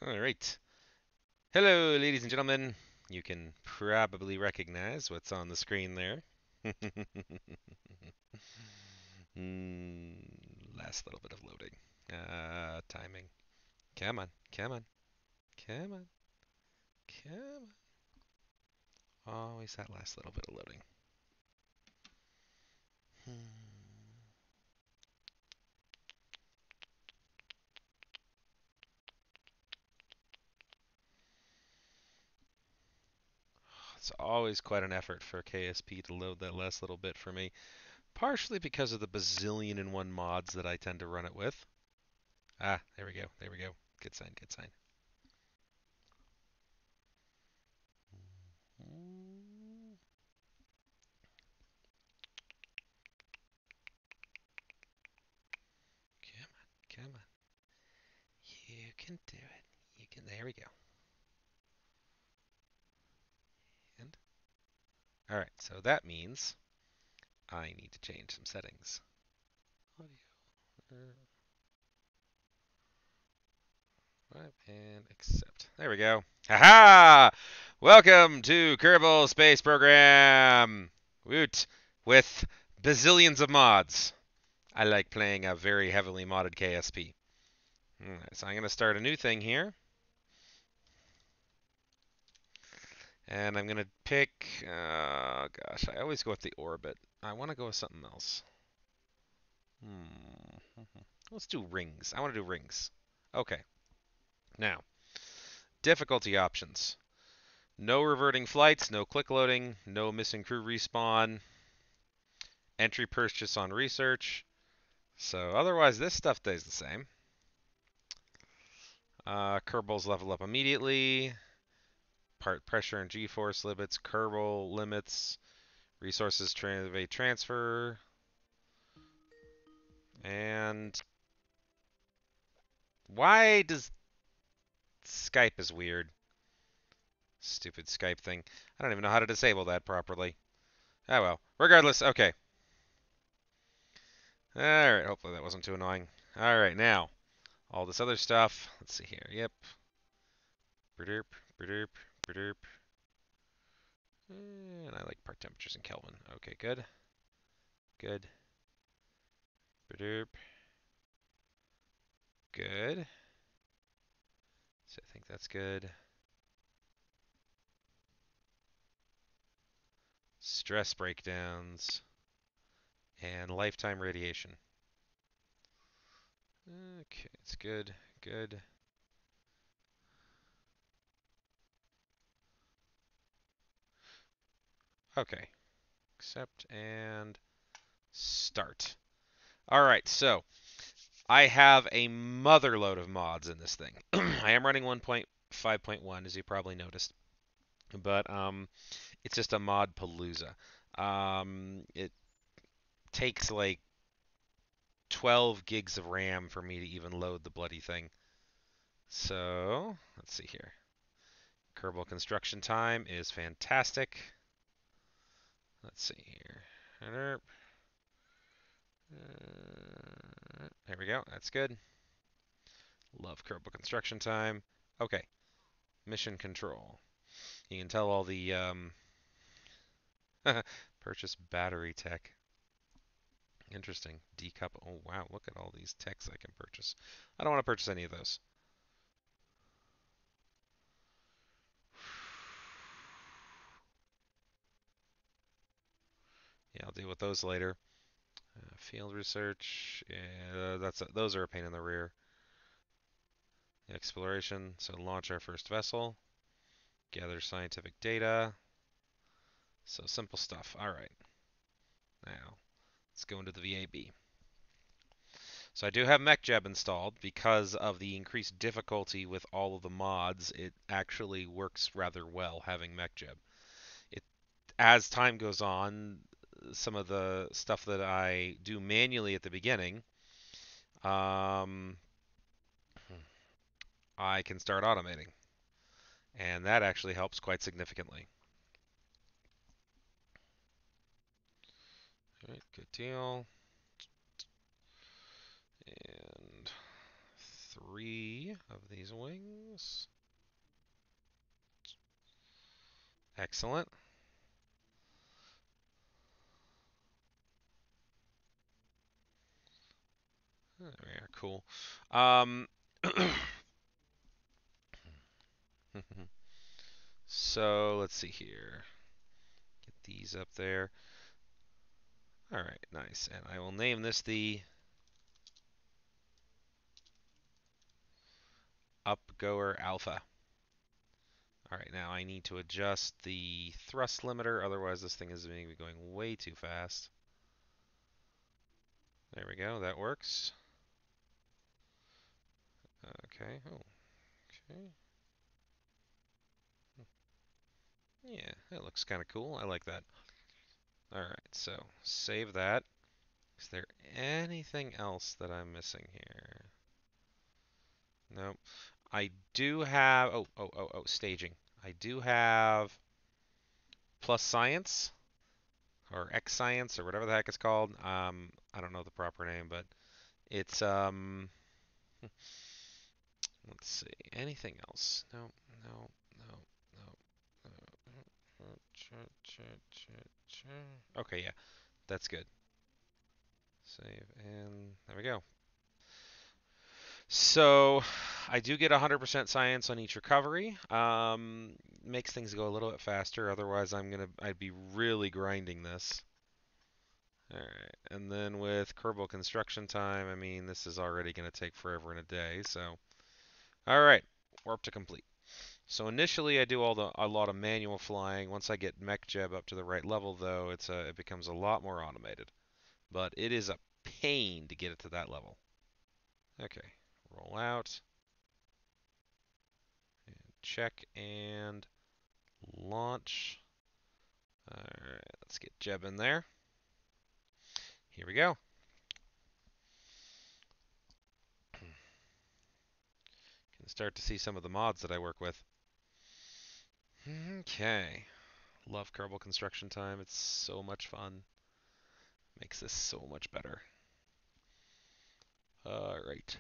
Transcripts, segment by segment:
All right. Hello, ladies and gentlemen. You can probably recognize what's on the screen there. Mm, Last little bit of loading. Timing. Come on, come on, come on, come on. Always that last little bit of loading. It's always quite an effort for KSP to load that last little bit for me. Partially because of the bazillion and one mods that I tend to run it with. There we go, there we go. Good sign, good sign. Come on, come on. You can do it. You can. There we go. And all right. So that means I need to change some settings. Audio. And accept. There we go. Haha! Welcome to Kerbal Space Program. Woot! With bazillions of mods. I like playing a very heavily modded KSP. Alright, so I'm going to start a new thing here. And I'm going to pick, gosh, I always go with the orbit. I want to go with something else. Let's do rings. I want to do rings. Okay. Now, difficulty options. No reverting flights, no click loading, no missing crew respawn, entry purchase on research. So otherwise, this stuff stays the same. Kerbals level up immediately. Part pressure and G-force limits, Kerbal limits, resources transfer, and why does Skype is weird? Stupid Skype thing. I don't even know how to disable that properly. Oh well. Regardless, okay. Alright, hopefully that wasn't too annoying. Alright, now, all this other stuff. Let's see here. Yep. Berderp, berderp, berderp. And I like part temperatures in Kelvin. Okay, good. Good. Berderp. Good. So I think that's good. Stress breakdowns. And lifetime radiation. Okay, it's good. Good. Okay. Accept and start. All right, so I have a mother load of mods in this thing. I am running 1.5.1, as you probably noticed, but it's just a mod palooza. It takes like 12 gigs of RAM for me to even load the bloody thing. So let's see here. Kerbal construction time is fantastic. Let's see here. There we go. That's good. Love Kerbal construction time. Okay. Mission control. You can tell all the purchase battery tech. Interesting. Decouple. Oh, wow. Look at all these techs I can purchase. I don't want to purchase any of those. Yeah, I'll deal with those later. Field research. Yeah, those are a pain in the rear. Exploration. So launch our first vessel. Gather scientific data. So simple stuff. All right. Now, let's go into the VAB. So I do have MechJeb installed because of the increased difficulty with all of the mods. It actually works rather well having MechJeb. As time goes on, some of the stuff that I do manually at the beginning, um, I can start automating, and that actually helps quite significantly. All right, good deal. And 3 of of these wings. Excellent. There we are. Cool. So let's see here. Get these up there. All right, nice. And I will name this the Upgoer Alpha. All right, now I need to adjust the thrust limiter, otherwise this thing is going way too fast. There we go, that works. Okay, oh, okay. Yeah, that looks kind of cool. I like that. All right, so save that. Is there anything else that I'm missing here? Nope. I do have, staging. I do have plus science or X science or whatever the heck it's called. I don't know the proper name, but it's let's see. Anything else? No, no, no, no, no. Okay, yeah, that's good. Save and there we go. So I do get 100% science on each recovery. Makes things go a little bit faster. Otherwise, I'd be really grinding this. All right, and then with Kerbal construction time, I mean, this is already going to take forever and a day. So, all right, warp to complete. So initially, I do a lot of manual flying. Once I get mech jeb up to the right level, though, it becomes a lot more automated. But it is a pain to get it to that level. Okay, roll out, and check, and launch. All right, let's get Jeb in there. Here we go. Can start to see some of the mods that I work with. Okay. Love Kerbal construction time. It's so much fun. Makes this so much better. All right.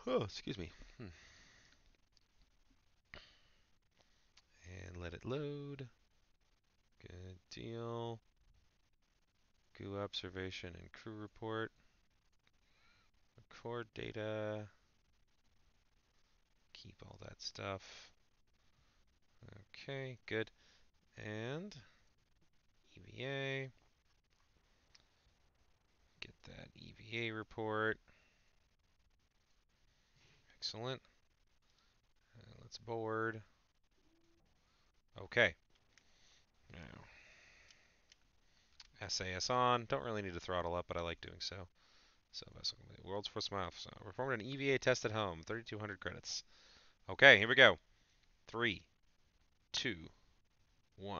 Oh, excuse me. And let it load. Good deal. Goo observation and crew report. Record data. Keep all that stuff. Okay, good. And EVA. Get that EVA report. Excellent. Let's board. Okay. Now, SAS on. Don't really need to throttle up, but I like doing so. So, world's first mile. So, performed an EVA test at home. 3,200 credits. Okay, here we go. 3, 2, 1.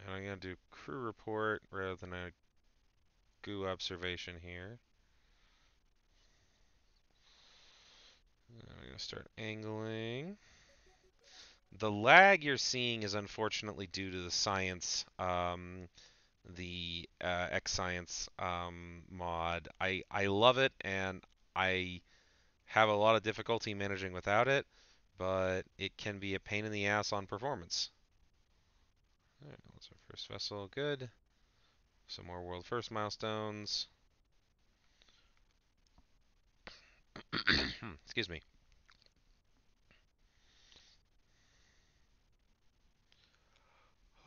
And I'm going to do crew report rather than a goo observation here. I'm going to start angling. The lag you're seeing is unfortunately due to the science, the X Science mod. I love it, and I have a lot of difficulty managing without it, but it can be a pain in the ass on performance. All right, that's our first vessel. Good. Some more world first milestones. Excuse me.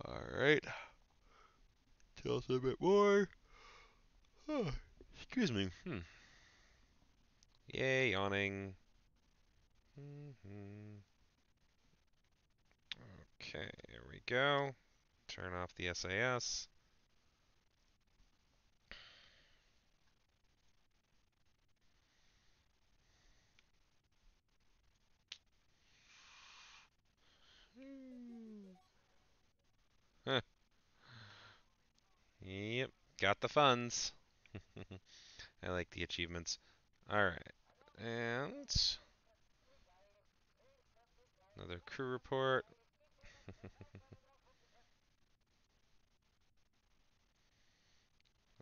All right. Tell us a bit more. Oh, excuse me. Yay, yawning. Okay, here we go. Turn off the SAS. Yep, got the funds. I like the achievements. Alright, and another crew report.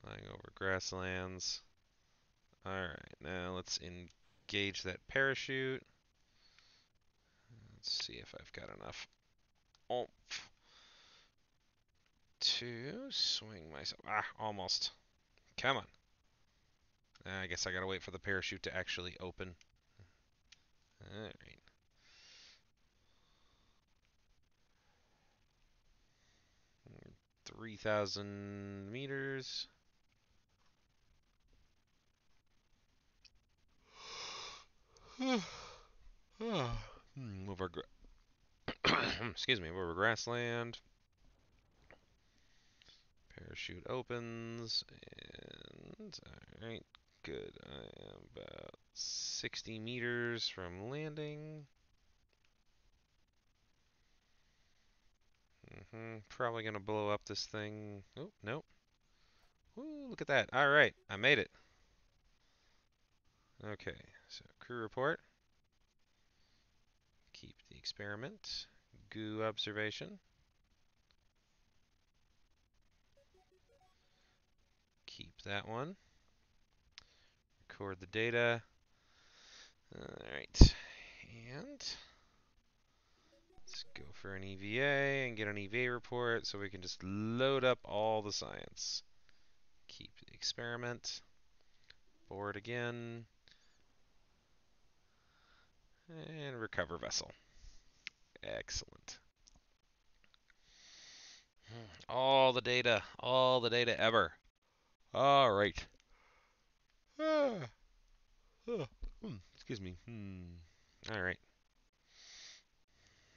I'm Going over grasslands. Alright, now let's engage that parachute. Let's see if I've got enough oomph to swing myself. Ah, almost. Come on. I guess I gotta wait for the parachute to actually open. Alright. 3,000 meters. Move our excuse me, move our grassland. Parachute opens, and alright, good. I am about 60 meters from landing. Probably gonna blow up this thing. Oh, nope. Ooh, look at that. Alright, I made it. Okay, so crew report. Keep the experiment. Goo observation. Keep that one. Record the data. Alright, and let's go for an EVA and get an EVA report so we can just load up all the science. Keep the experiment. Board again. And recover vessel. Excellent. All the data ever. All right. Excuse me. All right.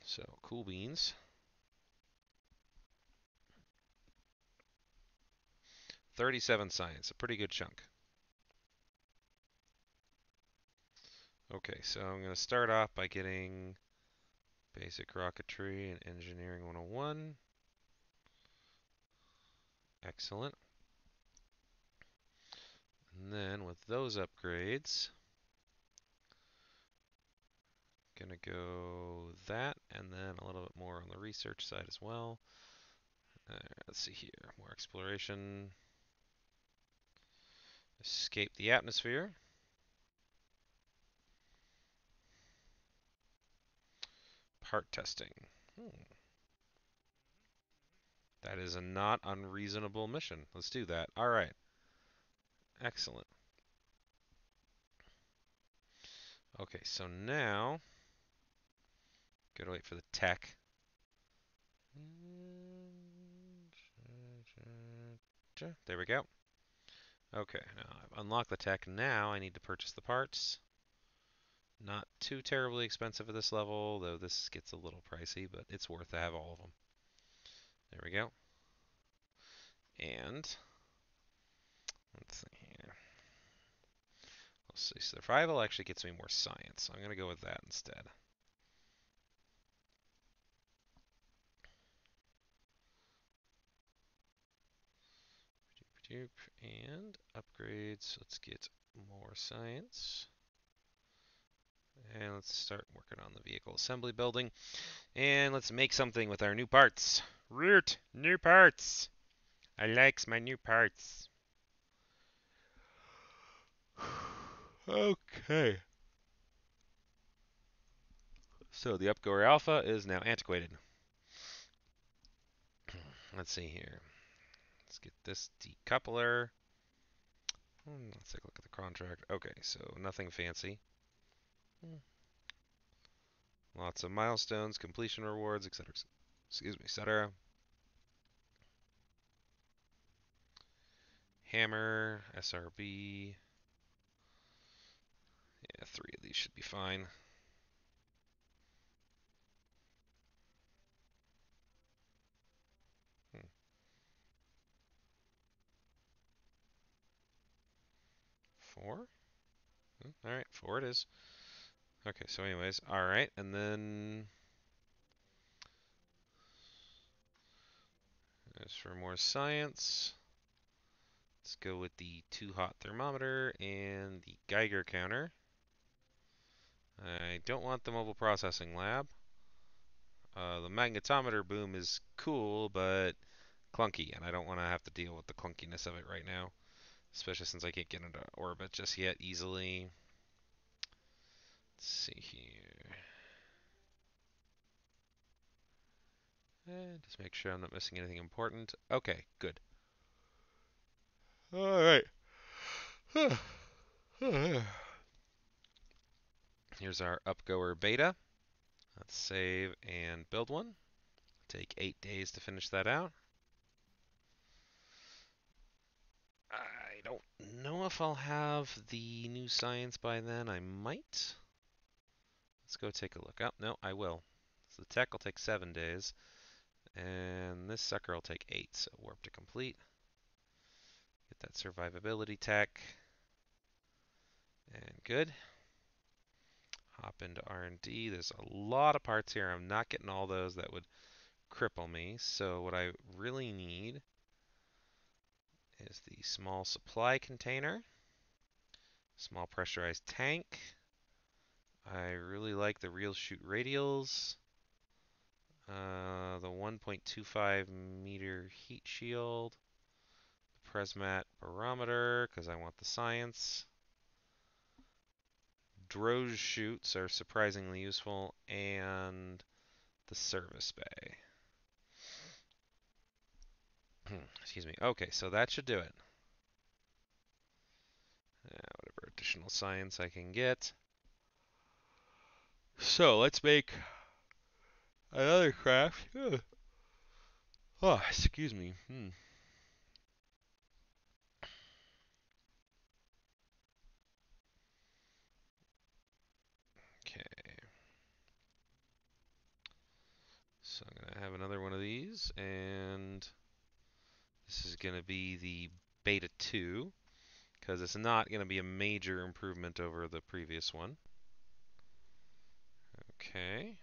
So, cool beans. 37 science, a pretty good chunk. Okay, so I'm going to start off by getting basic rocketry and engineering 101. Excellent. And then with those upgrades, gonna go that, and then a little bit more on the research side as well. Let's see here, more exploration. Escape the atmosphere. Part testing. That is a not unreasonable mission. Let's do that. All right. Excellent. Okay, so now, gotta wait for the tech. There we go. Okay, now I've unlocked the tech. Now I need to purchase the parts. Not too terribly expensive at this level, though this gets a little pricey, but it's worth to have all of them. There we go. And let's see here. Let's see. Survival actually gets me more science, so I'm going to go with that instead. And upgrades. Let's get more science. And let's start working on the vehicle assembly building. And let's make something with our new parts. Root! New parts! I likes my new parts. Okay. So the Upgoer Alpha is now antiquated. Let's see here. Let's get this decoupler. Let's take a look at the contract. Okay, so nothing fancy. Lots of milestones, completion rewards, etc. Excuse me, etc. Hammer, SRB. Yeah, 3 of these should be fine. Hmm. 4? Alright, 4 it is. Okay, so anyways, alright, and then as for more science, let's go with the too hot thermometer and the Geiger counter. I don't want the mobile processing lab. The magnetometer boom is cool, but clunky, and I don't want to have to deal with the clunkiness of it right now. especially since I can't get into orbit just yet easily. Let's see here. Just make sure I'm not missing anything important. Okay, good. All right. Here's our upgoer beta. Let's save and build one. Take 8 days to finish that out. I don't know if I'll have the new science by then. I might. Let's go take a look. Oh, no, I will. So the tech will take 7 days, and this sucker will take 8, so warp to complete. Get that survivability tech, and good. Hop into R&D. There's a lot of parts here. I'm not getting all those. That would cripple me. So what I really need is the small supply container, small pressurized tank. I really like the real shoot radials, the 1.25 meter heat shield, the Presmat barometer because I want the science. Droz chutes are surprisingly useful, and the service bay. Excuse me. Okay, so that should do it. Whatever additional science I can get. So let's make another craft. Oh, excuse me. Okay. So I'm going to have another one of these, and this is going to be the Beta 2, because it's not going to be a major improvement over the previous one. Okay.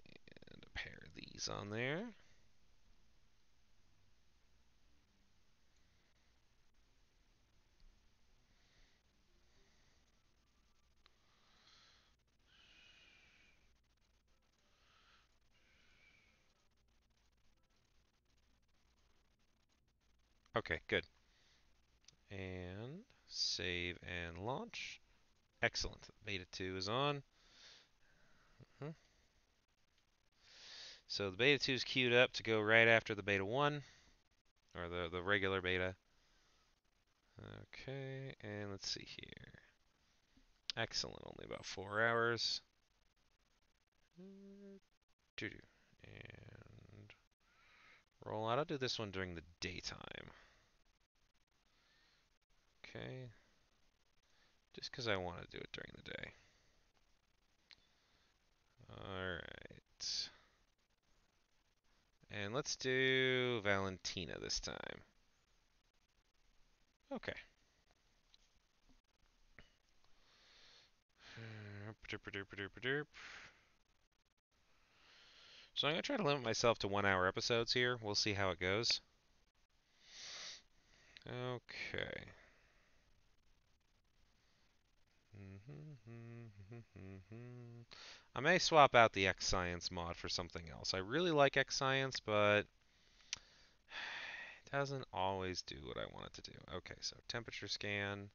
And a pair of these on there. Okay, good. And save and launch. Excellent. Beta 2 is on. So the Beta 2 is queued up to go right after the Beta 1, or the regular beta. Okay, and let's see here. Excellent, only about 4 hours. And roll out. I'll do this one during the daytime. Okay. Just because I want to do it during the day. Alright. And let's do Valentina this time. Okay. So I'm going to try to limit myself to 1 hour episodes here. We'll see how it goes. Okay. I may swap out the X Science mod for something else. I really like X Science, but it doesn't always do what I want it to do. Okay, so temperature scan.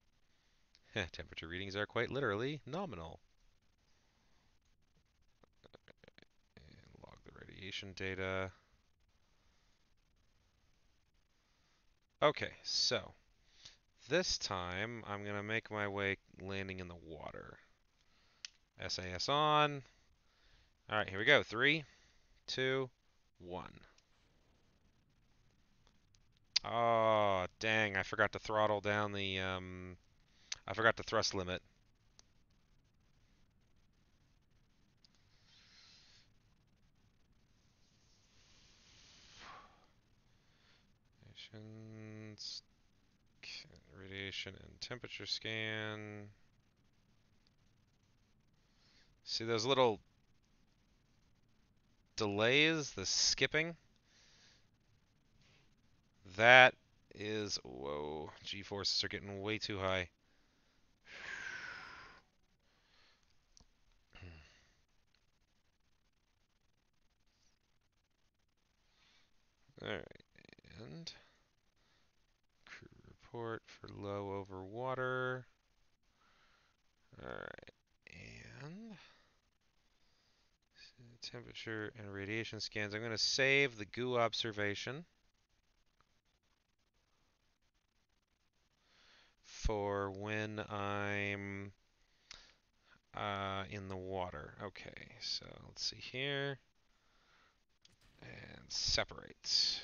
Temperature readings are quite literally nominal. And log the radiation data. Okay, so this time I'm going to make my way landing in the water. SAS on. Alright, here we go. 3, 2, 1. Oh, dang, I forgot to throttle down the, I forgot to thrust limit. Radiation and temperature scan. See those little delays, the skipping? That is, whoa, G-forces are getting way too high. Alright, and report for low over water. Alright, and temperature and radiation scans. I'm going to save the goo observation for when I'm in the water. Okay, so let's see here. And separate.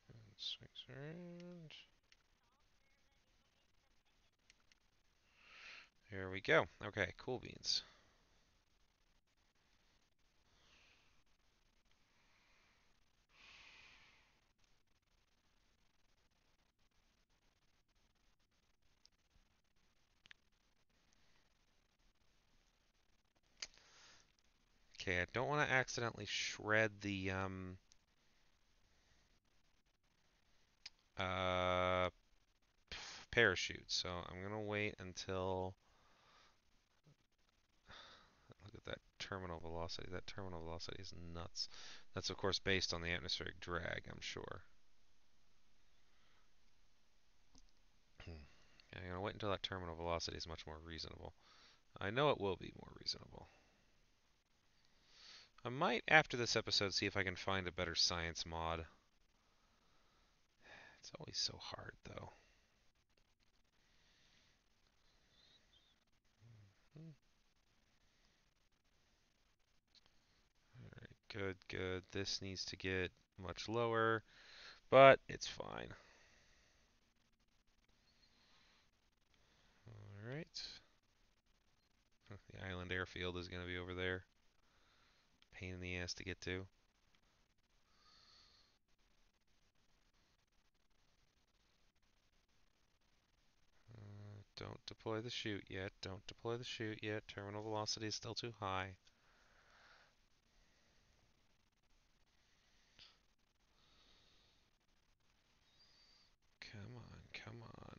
And swings around. There we go. Okay, cool beans. Okay, I don't want to accidentally shred the uh, parachute, so I'm gonna wait until. Look at that terminal velocity. That terminal velocity is nuts. That's of course based on the atmospheric drag, I'm sure. I'm gonna wait until that terminal velocity is much more reasonable. I know it will be more reasonable. I might, after this episode, see if I can find a better science mod. It's always so hard, though. Alright, good, good. This needs to get much lower, but it's fine. Alright. The island airfield is going to be over there. Pain in the ass to get to. Don't deploy the chute yet. Don't deploy the chute yet. Terminal velocity is still too high. Come on, come on.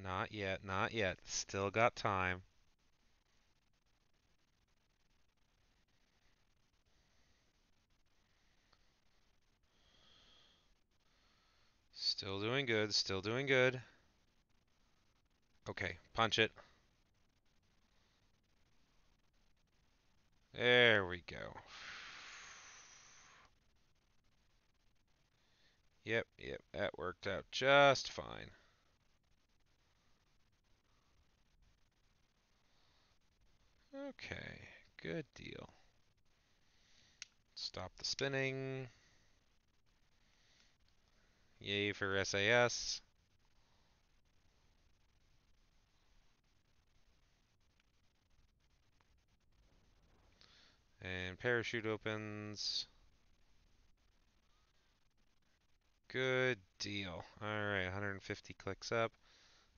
Not yet, not yet. Still got time. Still doing good, still doing good. Okay, punch it. There we go. Yep, yep, that worked out just fine. Okay, good deal. Stop the spinning. Yay for SAS. And parachute opens. Good deal. Alright, 150 clicks up.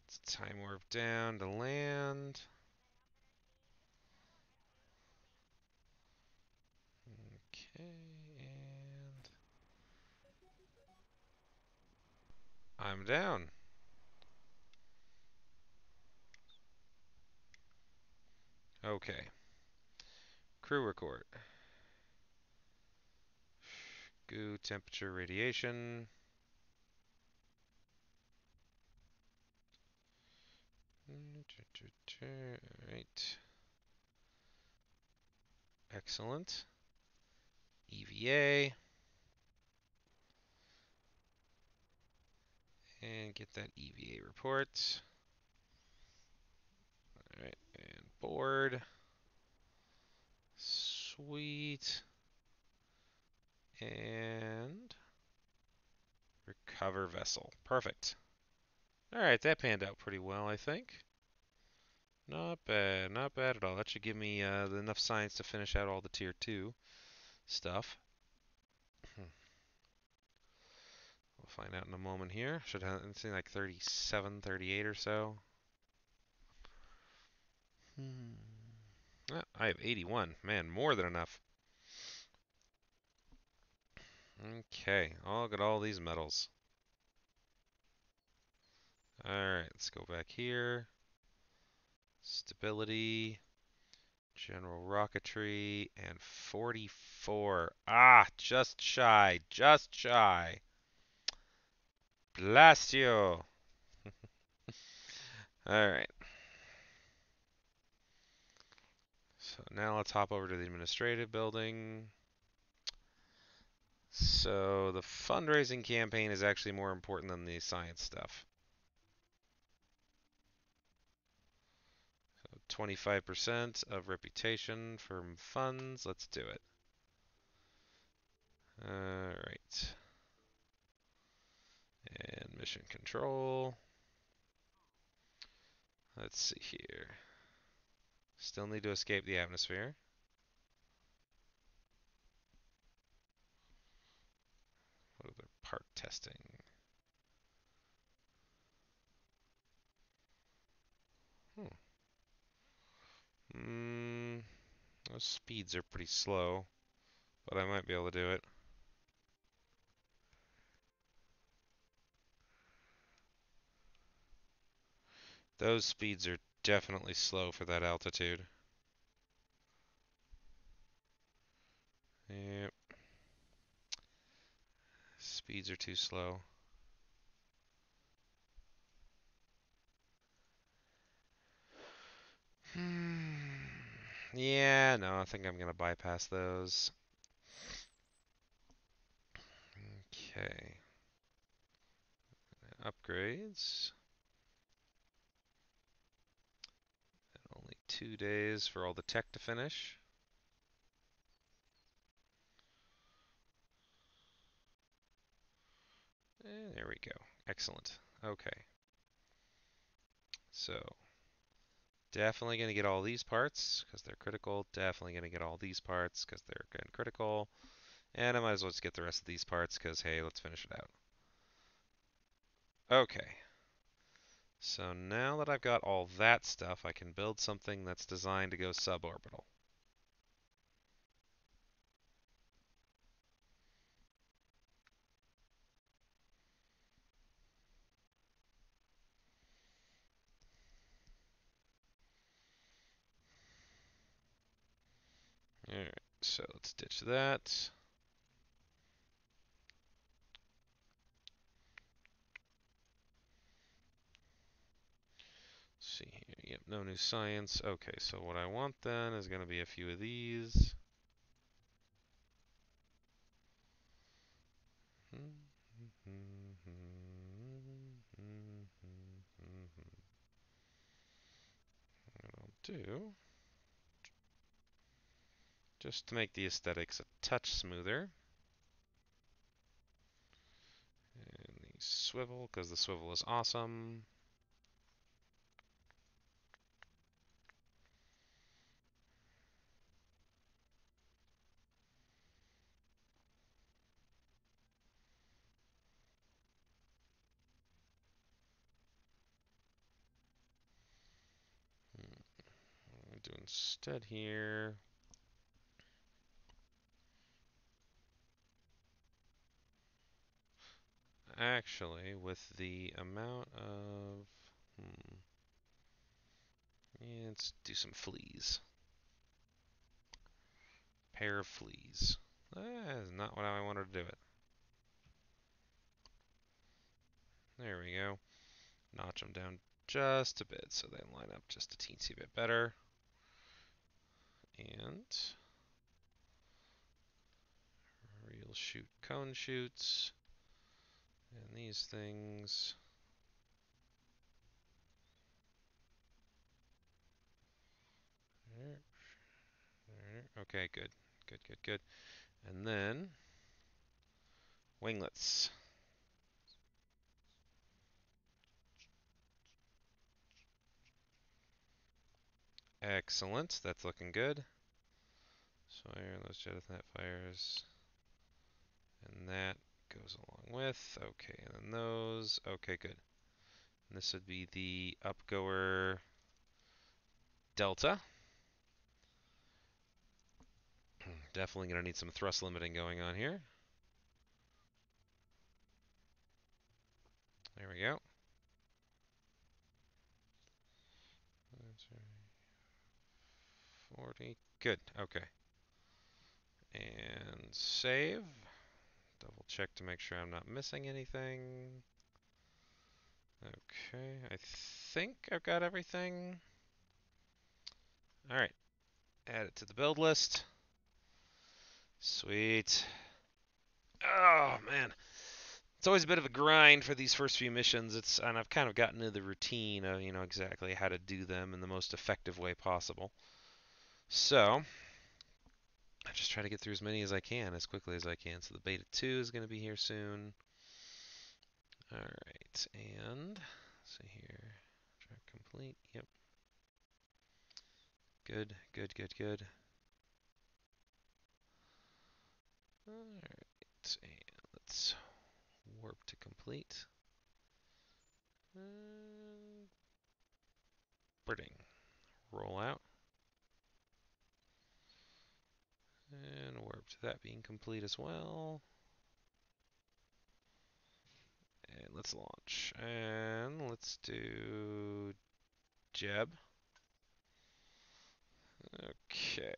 It's time warp down to land. Okay, and I'm down. Okay. Crew report. Goo, temperature, radiation. Alright. Excellent. EVA. And get that EVA report. Alright, and board. Sweet. And recover vessel. Perfect. Alright, that panned out pretty well, I think. Not bad, not bad at all. That should give me enough science to finish out all the tier 2 stuff. We'll find out in a moment here. Should have anything like 37, 38 or so. I have 81. Man, more than enough. Okay, I'll get all these medals. Alright, let's go back here. Stability. General rocketry, and 44. Ah, just shy, just shy. Blast you. Alright, so now let's hop over to the administrative building. So the fundraising campaign is actually more important than the science stuff. 25% of reputation from funds. Let's do it. Alright. And mission control. Let's see here. Still need to escape the atmosphere. What other part testing? Those speeds are pretty slow, but I might be able to do it. Those speeds are definitely slow for that altitude. Yep. Speeds are too slow. Yeah, no, I think I'm gonna bypass those. Okay. Upgrades. Only 2 days for all the tech to finish. And there we go. Excellent. Okay. So, definitely going to get all these parts because they're critical. Definitely going to get all these parts because they're again critical. And I might as well just get the rest of these parts because, hey, let's finish it out. Okay. So now that I've got all that stuff, I can build something that's designed to go suborbital. Alright, so let's ditch that. Let's see here. Yep, no new science. Okay, so what I want then is going to be a few of these. What I'll do, just to make the aesthetics a touch smoother, and the swivel, because the swivel is awesome. What I'm do instead here. Actually, with the amount of, yeah, let's do some fleas. Pair of fleas. That is not what I wanted to do it. There we go. Notch them down just a bit so they line up just a teensy bit better. And real shoot cone shoots. And these things. Okay, good. Good, good, good. And then winglets. Excellent. That's looking good. So iron those jetnet fires. And that goes along with. Okay, and then those. Okay, good. And this would be the upgoer delta. Definitely going to need some thrust limiting going on here. There we go. 40. Good. Okay. And save. Double check to make sure I'm not missing anything. Okay, I think I've got everything. All right, add it to the build list. Sweet. Oh man, it's always a bit of a grind for these first few missions. And I've kind of gotten into the routine of exactly how to do them in the most effective way possible. So I just try to get through as many as I can as quickly as I can. So the beta 2 is going to be here soon. All right, and let's see here. Track complete. Yep. Good, good, good, good. Alright, and let's warp to complete. And birding. Roll out. And warp to that being complete as well. And let's launch. And let's do Jeb. Okay.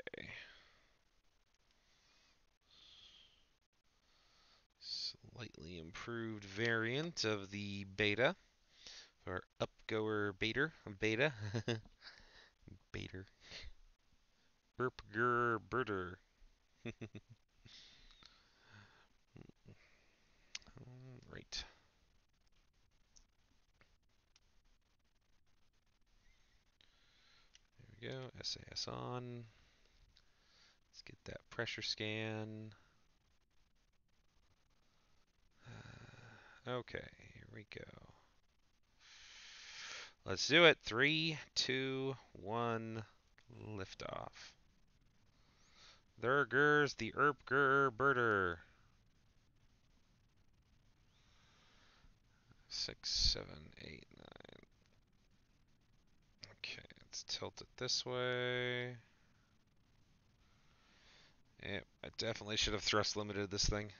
Slightly improved variant of the beta. Or upgoer beta. Beta. Burpger birder. Right. There we go. SAS on. Let's get that pressure scan. Okay, here we go. Let's do it. 3, 2, 1, liftoff. There the Erpger birder. 6, 7, 8, 9. Okay, let's tilt it this way. Yep, I definitely should have thrust limited this thing.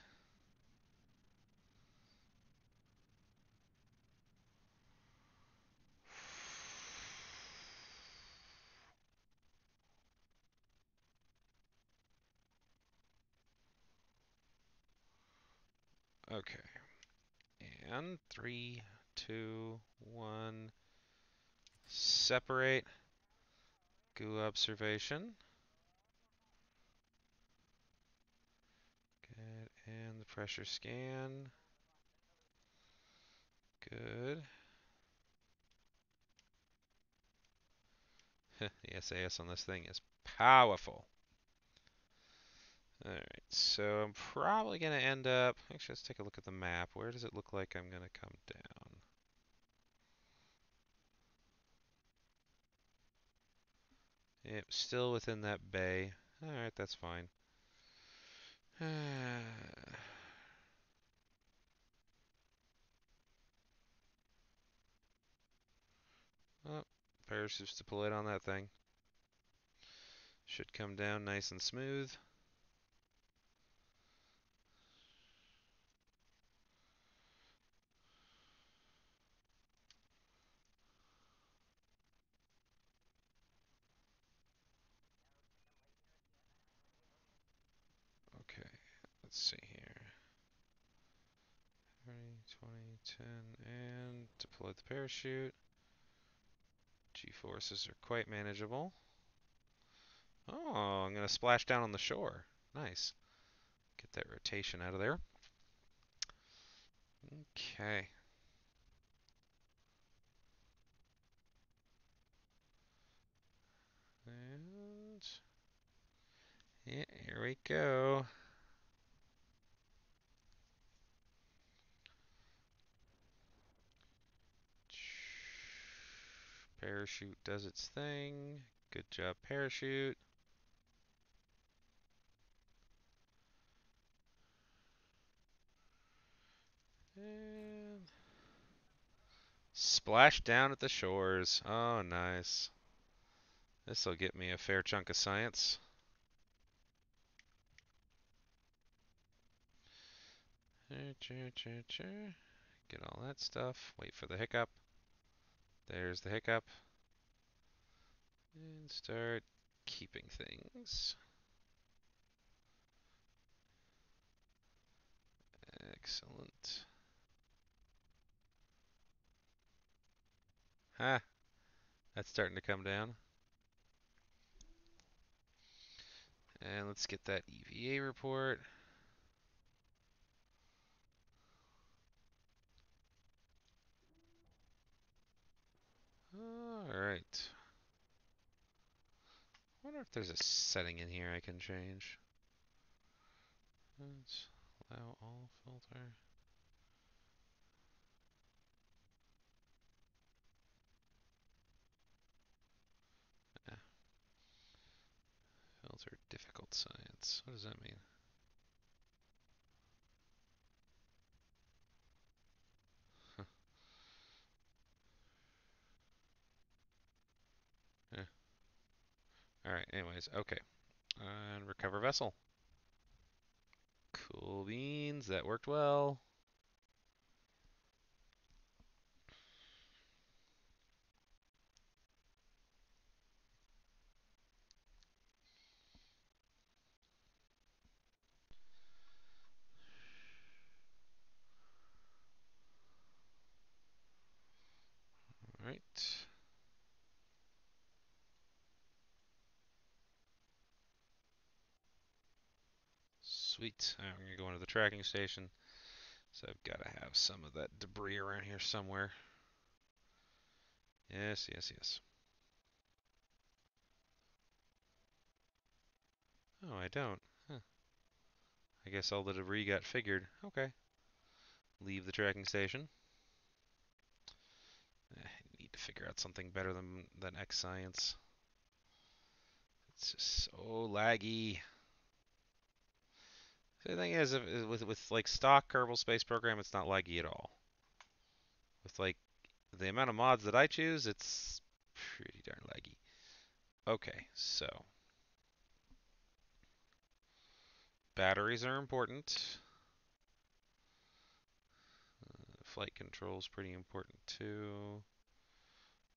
Okay. And 3, 2, 1. Separate. Goo observation. Good. And the pressure scan. Good. The SAS on this thing is powerful. Alright, so I'm probably going to end up... Actually, let's take a look at the map. Where does it look like I'm going to come down? Yep, still within that bay. Alright, that's fine. Oh, parachutes deployed on that thing. Should come down nice and smooth. Okay, let's see here. 30, 20, 10, and deploy the parachute. G-forces are quite manageable. Oh, I'm going to splash down on the shore. Nice. Get that rotation out of there. Okay. And yeah, here we go. Parachute does its thing. Good job, parachute. And splash down at the shores. Oh, nice. This'll get me a fair chunk of science. Get all that stuff. Wait for the hiccup. There's the hiccup. And start keeping things. Excellent. Ha! That's starting to come down. And let's get that EVA report. Alright. I wonder if there's a setting in here I can change. Let's allow all filter. Filter difficult science. What does that mean? Huh. Yeah. Alright, anyways, okay. And recover vessel. Cool beans, that worked well. Alright. Sweet. Alright, we're gonna go into the tracking station. So I've got to have some of that debris around here somewhere. Yes, yes, yes. Oh, I don't. Huh. I guess all the debris got figured. Okay. Leave the tracking station. Need to figure out something better than X Science. It's just so laggy. The thing is, with like stock Kerbal Space Program, it's not laggy at all. With like the amount of mods that I choose, it's pretty darn laggy. Okay, so batteries are important. Flight control is pretty important too.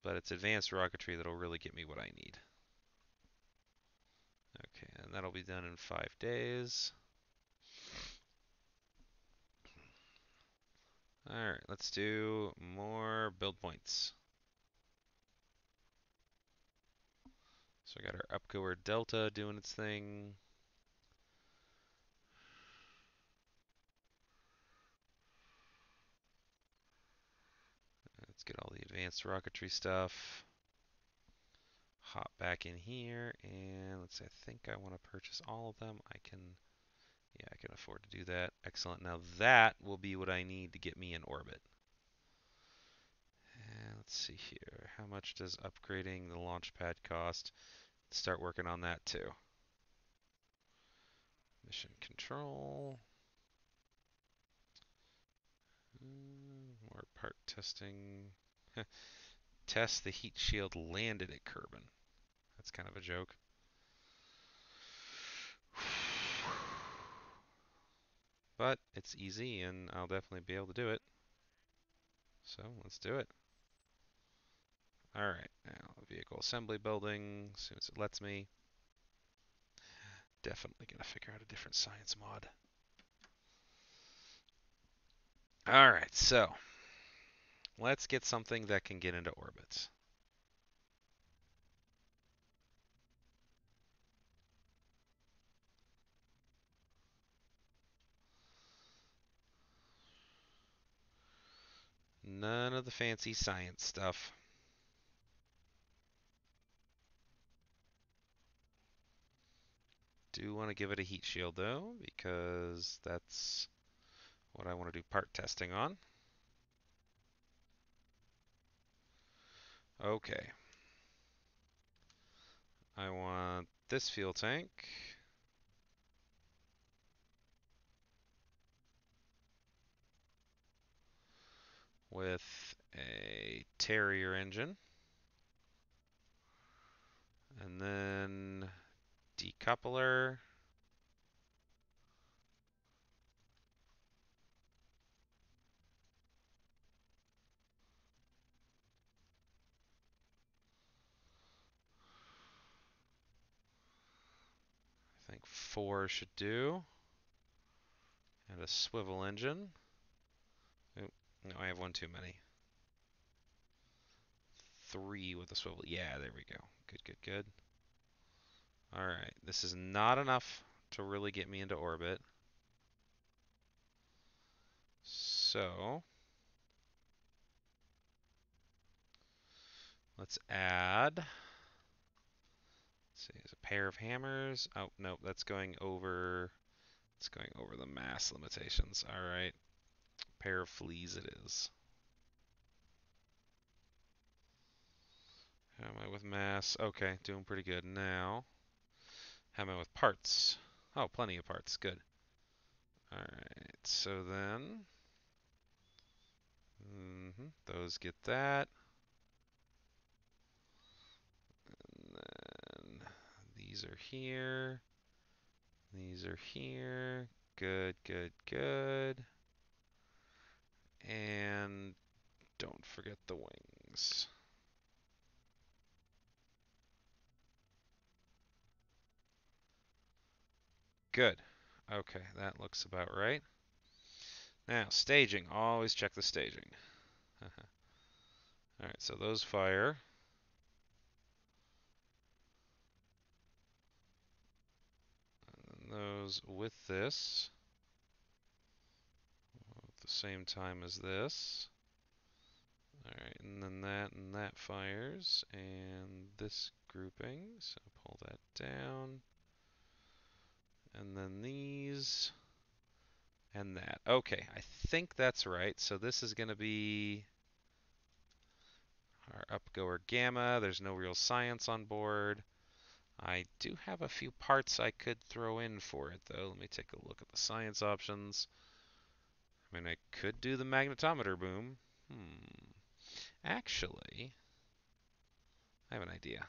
But it's advanced rocketry that'll really get me what I need. Okay, and that'll be done in 5 days. Alright, let's do more build points. So we got our upgoer delta doing its thing. Let's get all the advanced rocketry stuff. Hop back in here, and let's see, I think I want to purchase all of them. Yeah, I can afford to do that. Excellent. Now that will be what I need to get me in orbit. And let's see here. How much does upgrading the launch pad cost? Start working on that too. Mission control. More part testing. Test the heat shield landed at Kerbin. That's kind of a joke. But it's easy and I'll definitely be able to do it. So let's do it. Alright, now vehicle assembly building, as soon as it lets me. Definitely gonna figure out a different science mod. Alright, so let's get something that can get into orbit. None of the fancy science stuff. Do want to give it a heat shield though, because that's what I want to do part testing on. Okay. I want this fuel tank. With a Terrier engine. And then decoupler. think 4 should do. And a swivel engine. Oh, no, I have one too many. 3 with a swivel. Yeah, there we go. Good, good, good. Alright, this is not enough to really get me into orbit. So, let's add, let's see, there's a pair of hammers. Oh, no, that's going over, it's going over the mass limitations. Alright, pair of fleas it is. How am I with mass? Okay, doing pretty good now. How am I with parts? Oh, plenty of parts. Good. Alright, so then, those get that. And then these are here. These are here. Good, good, good. And don't forget the wings. Good. Okay, that looks about right. Now, staging. Always check the staging. Alright, so those fire. And those with this. At the same time as this. Alright, and that fires. And this grouping. So pull that down. And then these. And that. Okay, I think that's right. So this is going to be our upgoer gamma. There's no real science on board. I do have a few parts I could throw in for it, though. Let me take a look at the science options. I mean, I could do the magnetometer boom. Actually, I have an idea.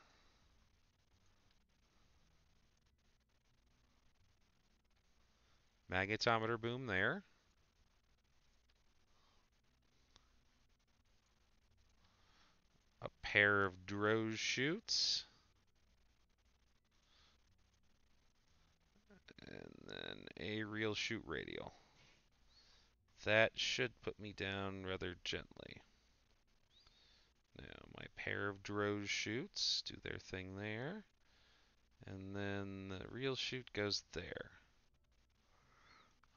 Magnetometer boom there. A pair of drogue chutes. And then a real chute radial. That should put me down rather gently. Now, my pair of drogue chutes do their thing there. And then the real chute goes there.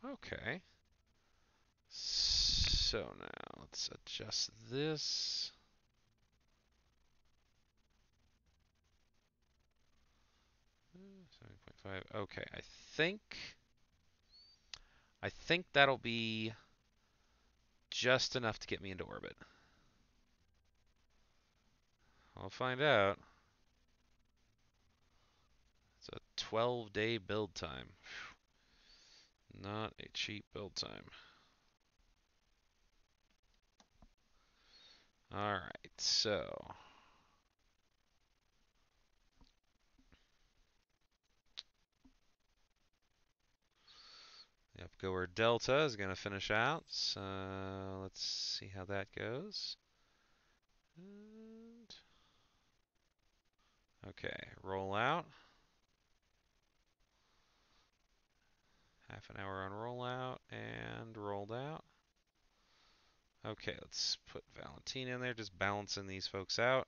Okay. So now let's adjust this. 7.5. Okay, I think that'll be just enough to get me into orbit. I'll find out. It's a 12-day build time. Not a cheap build time. Alright, so the upgoer Delta is going to finish out. So let's see how that goes. And okay, roll out. Half an hour on rollout and rolled out. Okay, let's put Valentina in there, just balancing these folks out.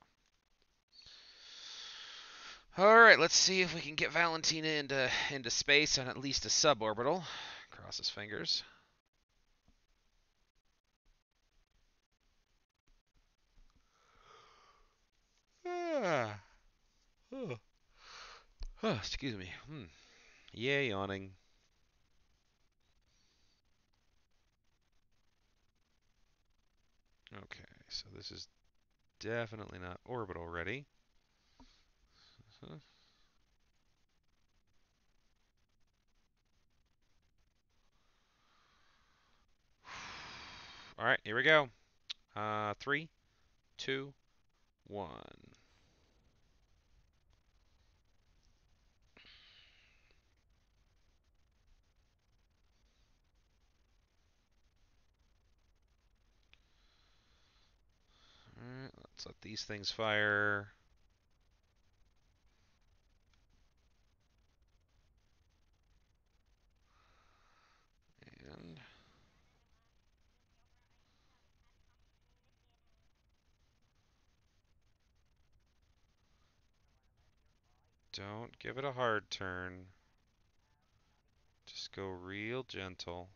Alright, let's see if we can get Valentina into space on at least a suborbital. Cross his fingers. Ah. Oh. Oh, excuse me. Yeah, yawning. Okay, so this is definitely not orbital ready. Alright, here we go. 3, 2, 1. Alright, let's let these things fire. Don't give it a hard turn. Just go real gentle.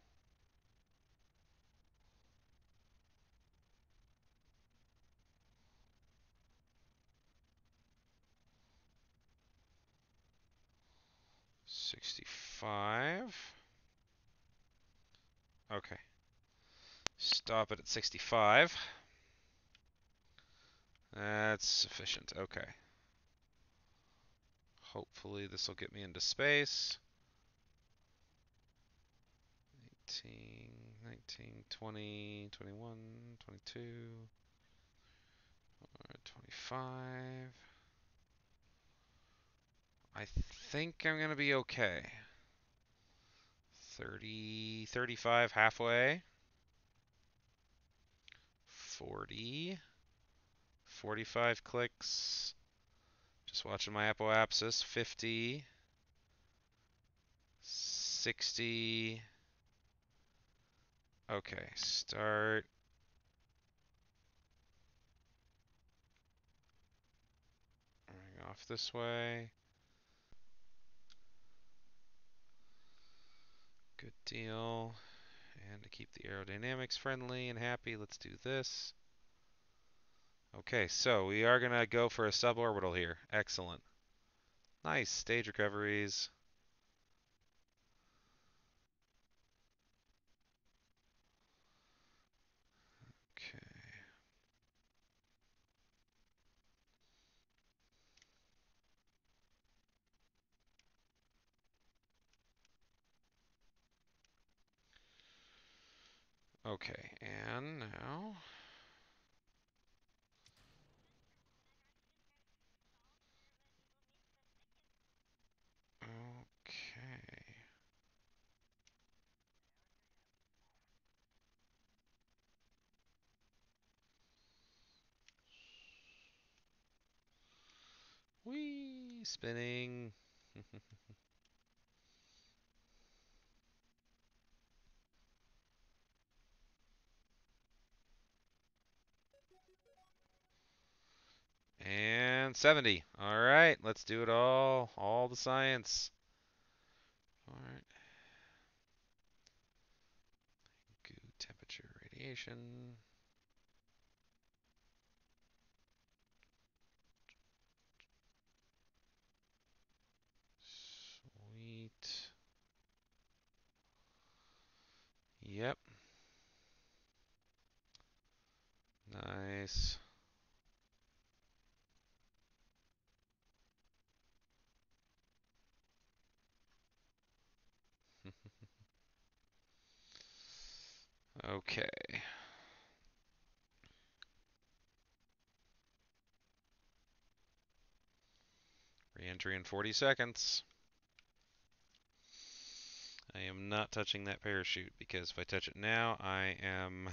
$65. Okay. Stop it at 65. That's sufficient. Okay. Hopefully this will get me into space. 18, 19, 20, 21, 22, 25. I think I'm going to be okay. 30, 35 halfway. 40, 45 clicks. Just watching my apoapsis. 50, 60. Okay, start. Running off this way. Good deal. And to keep the aerodynamics friendly and happy, let's do this. Okay, so we are going to go for a suborbital here. Excellent. Nice. Stage recoveries. Okay. Okay, and now. Okay. Whee! Spinning. And 70. All right, let's do it all. All the science. All right. Goo temperature radiation. Sweet. Yep. Nice. Okay. Re-entry in 40 seconds. I am not touching that parachute because if I touch it now, I am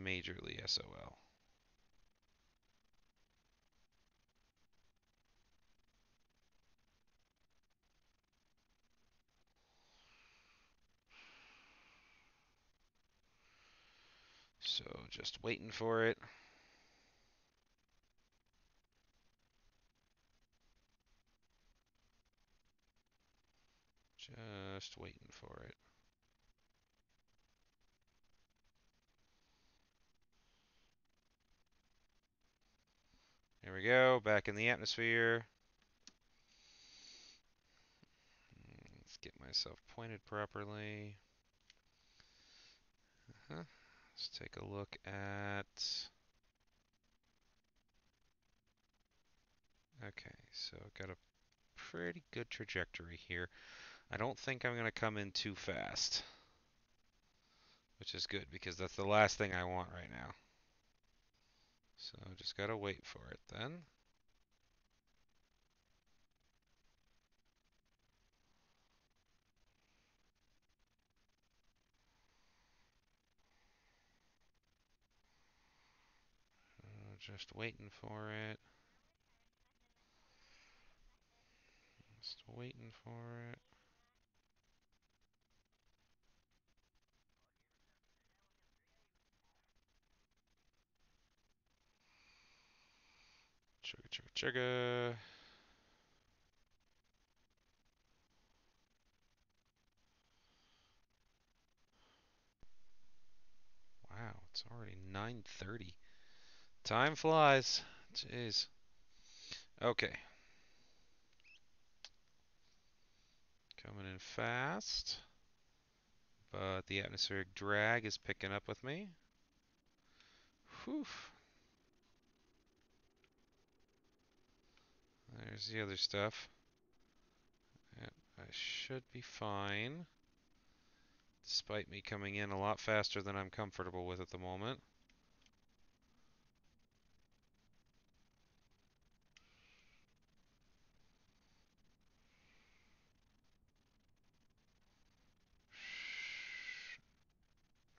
majorly SOL. So just waiting for it. Just waiting for it. There we go, back in the atmosphere. Let's get myself pointed properly. Let's take a look at... Okay, so got a pretty good trajectory here. I don't think I'm going to come in too fast, which is good because that's the last thing I want right now. So just got to wait for it then. Just waiting for it. Just waiting for it. Chugga chugga sugar. Wow, it's already 9:30. Time flies. Jeez. Okay. Coming in fast. But the atmospheric drag is picking up with me. Whew. There's the other stuff. Yep, I should be fine. Despite me coming in a lot faster than I'm comfortable with at the moment.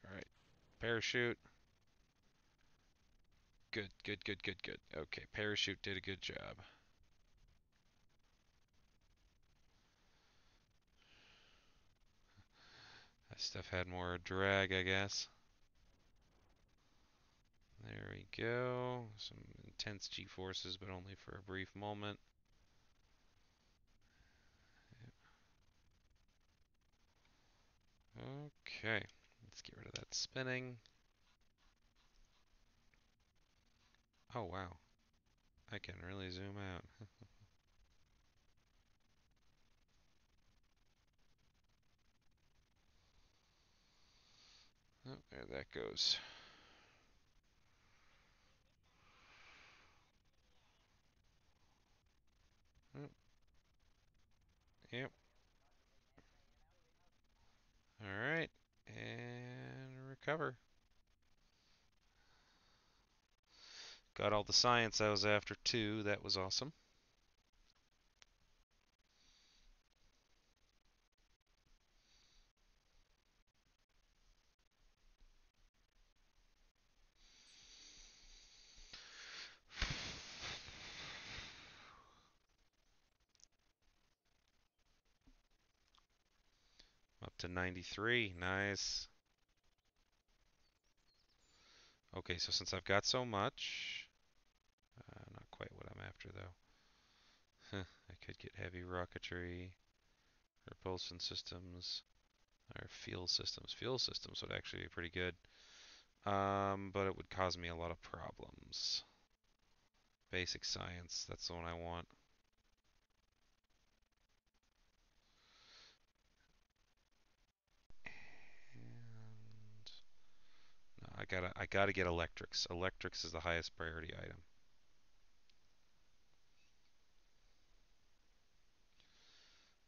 Alright, parachute. Good, good, good, good, good. Okay, parachute did a good job. That stuff had more drag, I guess. There we go. Some intense G-forces, but only for a brief moment. Okay, let's get rid of that spinning. Oh, wow. I can really zoom out. Oh, there that goes. Oh, yep. Alright. And recover. Got all the science I was after too. That was awesome. Up to 93. Nice. Okay, so since I've got so much, not quite what I'm after though. I could get heavy rocketry, propulsion systems, or fuel systems. Fuel systems would actually be pretty good, but it would cause me a lot of problems. Basic science, that's the one I want. And no, I gotta get electrics. Electrics is the highest priority item.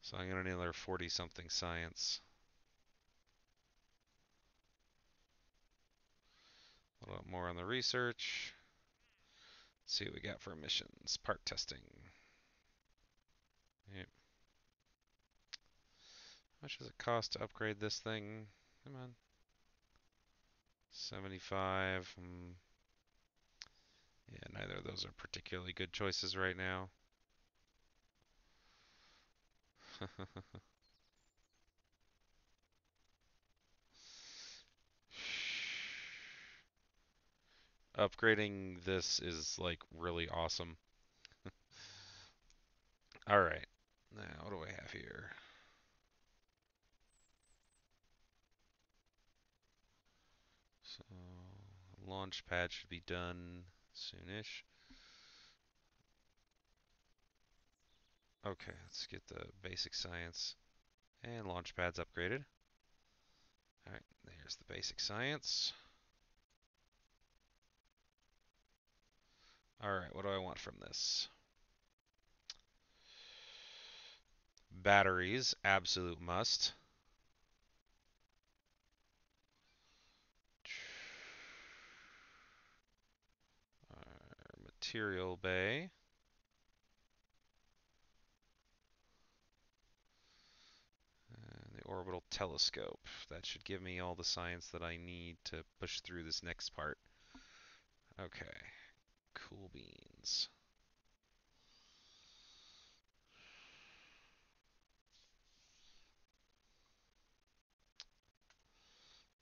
So I'm gonna need another 40 something science. A little more on the research. Let's see what we got for emissions. Part testing. Yep. How much does it cost to upgrade this thing? Come on. 75. Yeah, neither of those are particularly good choices right now. Upgrading this is like really awesome. Alright. Now, what do I have here? So, launch pad should be done soonish. Okay, let's get the basic science and launch pads upgraded. Alright, there's the basic science. Alright, what do I want from this? Batteries, absolute must. Our material bay. And the orbital telescope. That should give me all the science that I need to push through this next part. Okay, cool beans.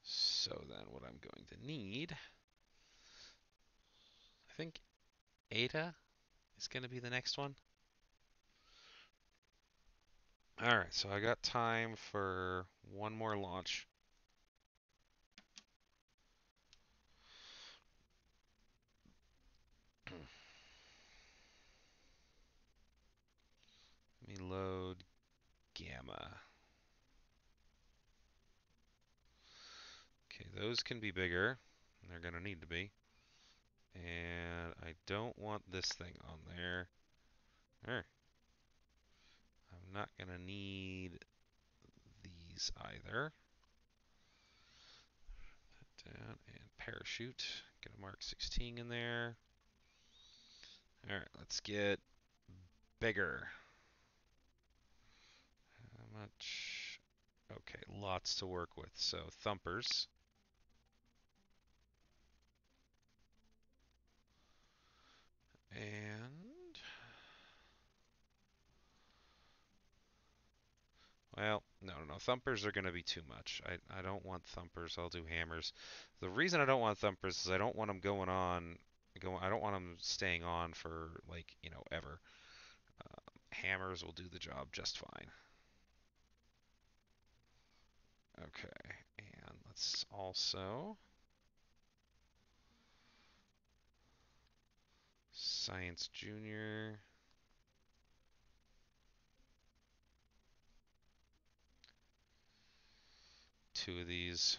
So then what I'm going to need, I think Eta is going to be the next one. Alright, so I got time for one more launch. Let me load Gamma. Okay, those can be bigger. They're going to need to be. And I don't want this thing on there. I'm not going to need these either. Down and parachute. Get a Mark 16 in there. Alright, let's get bigger. How much? Okay, lots to work with. So thumpers. And, well, no. Thumpers are going to be too much. I don't want thumpers. I'll do hammers. The reason I don't want thumpers is I don't want them going on. I don't want them staying on for, like, ever. Hammers will do the job just fine. Okay, and let's also Science Junior. Two of these.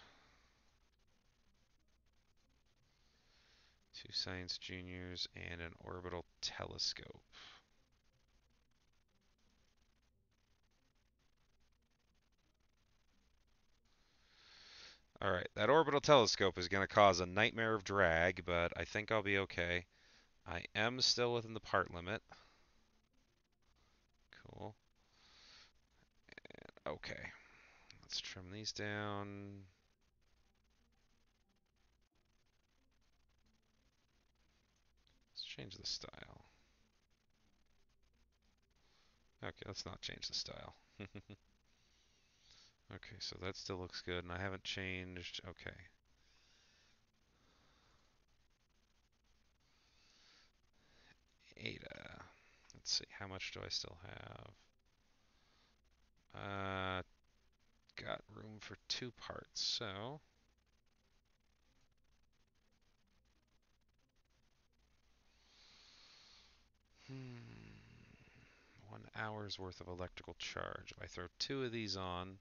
Two Science Juniors and an orbital telescope. Alright, that orbital telescope is going to cause a nightmare of drag, but I think I'll be okay. I am still within the part limit. Cool. Okay, let's trim these down. Let's change the style. Okay, let's not change the style. Okay, so that still looks good, and I haven't changed. Okay. Ada. Let's see, how much do I still have? Got room for 2 parts, so hmm, 1 hour's worth of electrical charge. If I throw 2 of these on,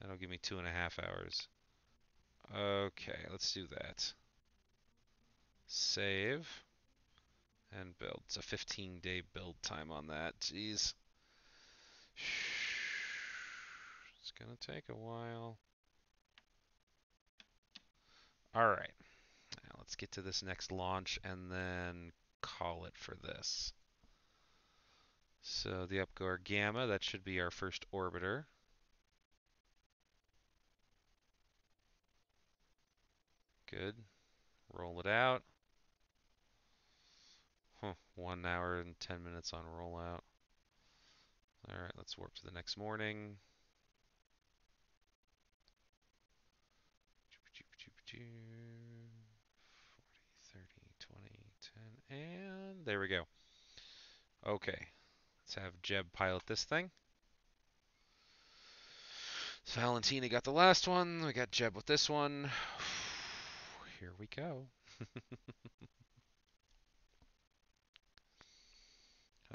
that'll give me 2.5 hours. Okay, let's do that. Save and build. It's a 15-day build time on that. Jeez. It's gonna take a while. Alright, now let's get to this next launch and then call it for this. So the UpGuard Gamma, that should be our first orbiter. Good. Roll it out. 1 hour and 10 minutes on rollout. Alright, let's warp to the next morning. 40, 30, 20, 10, and there we go. Okay, let's have Jeb pilot this thing. So Valentina got the last one. We got Jeb with this one. Here we go.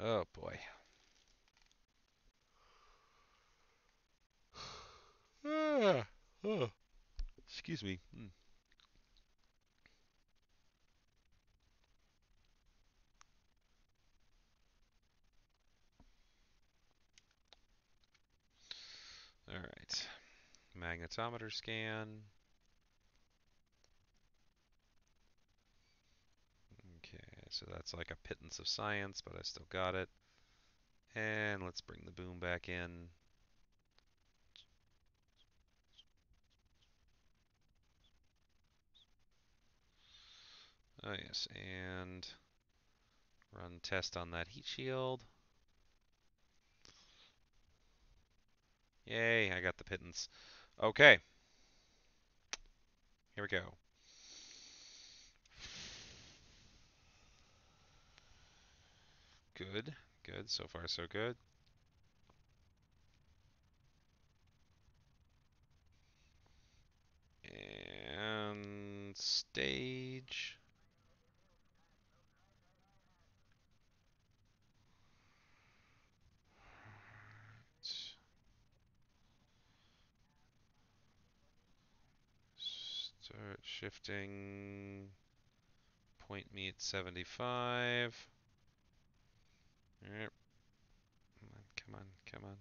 Oh boy. Oh, excuse me. All right. Magnetometer scan. Okay, so that's like a pittance of science, but I still got it. And let's bring the boom back in. Oh yes, and run test on that heat shield. Yay, I got the pittance. Okay, here we go. Good. Good. So far, so good. And stage. Start shifting. Point me at 75. Yep. Come on, come on, come on.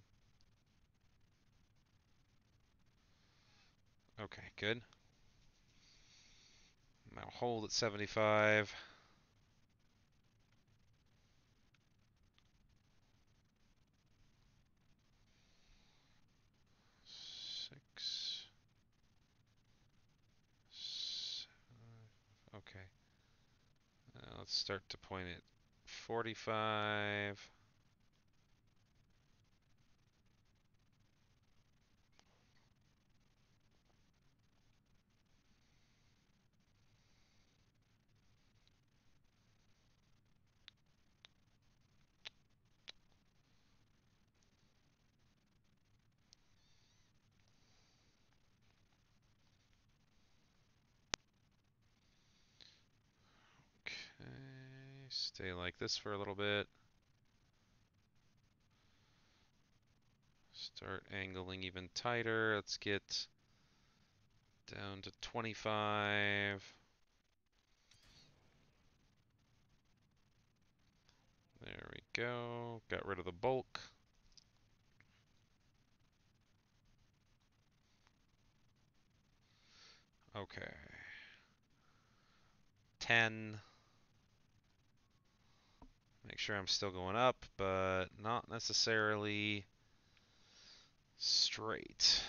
Okay, good. Now hold at 75. 6. 7. Okay. Let's start to point at 45. Okay. Stay like this for a little bit. Start angling even tighter. Let's get down to 25. There we go. Got rid of the bulk. Okay. 10. Make sure I'm still going up, but not necessarily straight.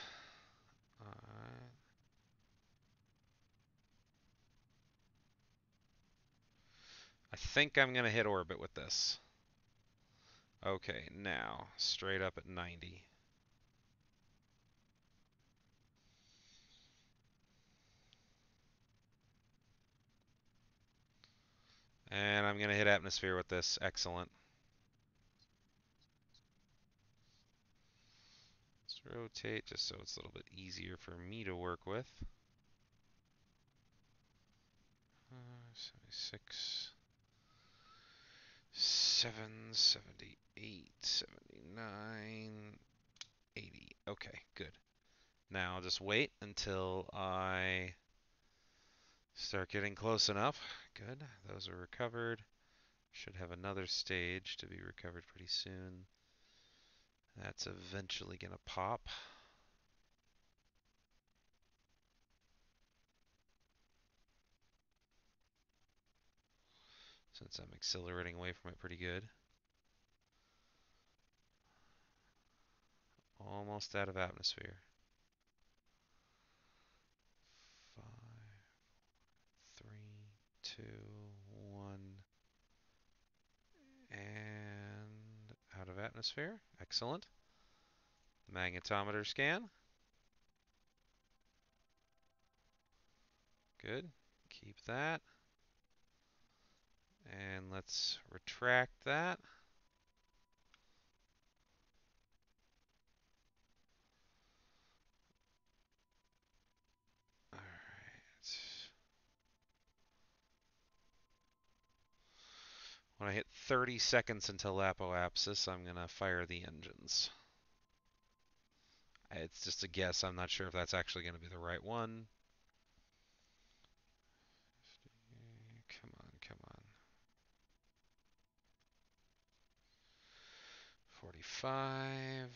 I think I'm going to hit orbit with this. Okay, now straight up at 90. And I'm going to hit atmosphere with this. Excellent. Let's rotate just so it's a little bit easier for me to work with. 76, 7, 78, 79, 80. Okay, good. Now I'll just wait until I start getting close enough. Good. Those are recovered. Should have another stage to be recovered pretty soon. That's eventually going to pop. Since I'm accelerating away from it pretty good. Almost out of atmosphere. 5, 3, 2, 1. And out of atmosphere. Excellent. Magnetometer scan. Good. Keep that. And let's retract that. Alright. When I hit 30 seconds until apoapsis, I'm going to fire the engines. It's just a guess. I'm not sure if that's actually going to be the right one. Come on, come on. 45.